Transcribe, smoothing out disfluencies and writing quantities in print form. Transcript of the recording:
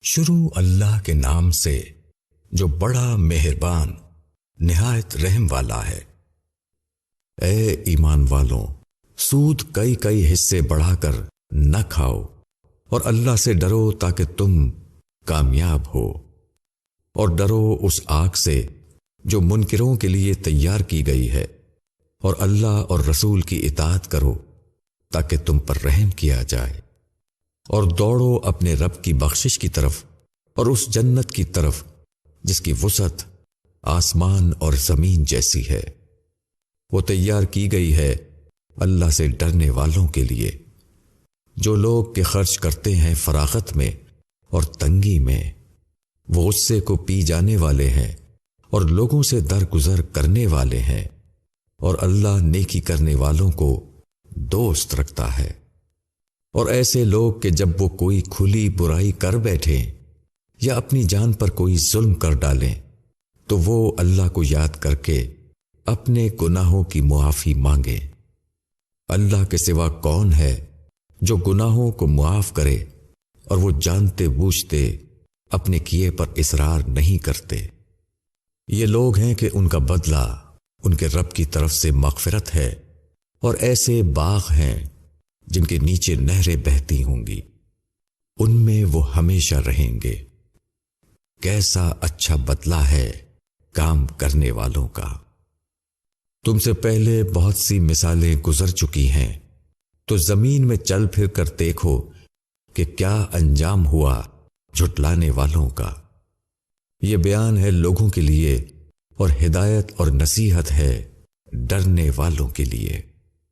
شروع اللہ کے نام سے جو بڑا مہربان نہایت رحم والا ہے۔ اے ایمان والوں، سود کئی کئی حصے بڑھا کر نہ کھاؤ اور اللہ سے ڈرو تاکہ تم کامیاب ہو، اور ڈرو اس آگ سے جو منکروں کے لیے تیار کی گئی ہے، اور اللہ اور رسول کی اطاعت کرو تاکہ تم پر رحم کیا جائے، اور دوڑو اپنے رب کی بخشش کی طرف اور اس جنت کی طرف جس کی وسعت آسمان اور زمین جیسی ہے، وہ تیار کی گئی ہے اللہ سے ڈرنے والوں کے لیے، جو لوگ کہ خرچ کرتے ہیں فراغت میں اور تنگی میں، وہ غصے کو پی جانے والے ہیں اور لوگوں سے درگزر کرنے والے ہیں، اور اللہ نیکی کرنے والوں کو دوست رکھتا ہے۔ اور ایسے لوگ کہ جب وہ کوئی کھلی برائی کر بیٹھیں یا اپنی جان پر کوئی ظلم کر ڈالیں تو وہ اللہ کو یاد کر کے اپنے گناہوں کی معافی مانگے۔ اللہ کے سوا کون ہے جو گناہوں کو معاف کرے اور وہ جانتے بوجھتے اپنے کیے پر اصرار نہیں کرتے۔ یہ لوگ ہیں کہ ان کا بدلہ ان کے رب کی طرف سے مغفرت ہے، اور ایسے باغ ہیں جن کے نیچے نہریں بہتی ہوں گی، ان میں وہ ہمیشہ رہیں گے۔ کیسا اچھا بدلہ ہے کام کرنے والوں کا۔ تم سے پہلے بہت سی مثالیں گزر چکی ہیں، تو زمین میں چل پھر کر دیکھو کہ کیا انجام ہوا جھٹلانے والوں کا۔ یہ بیان ہے لوگوں کے لیے اور ہدایت اور نصیحت ہے ڈرنے والوں کے لیے۔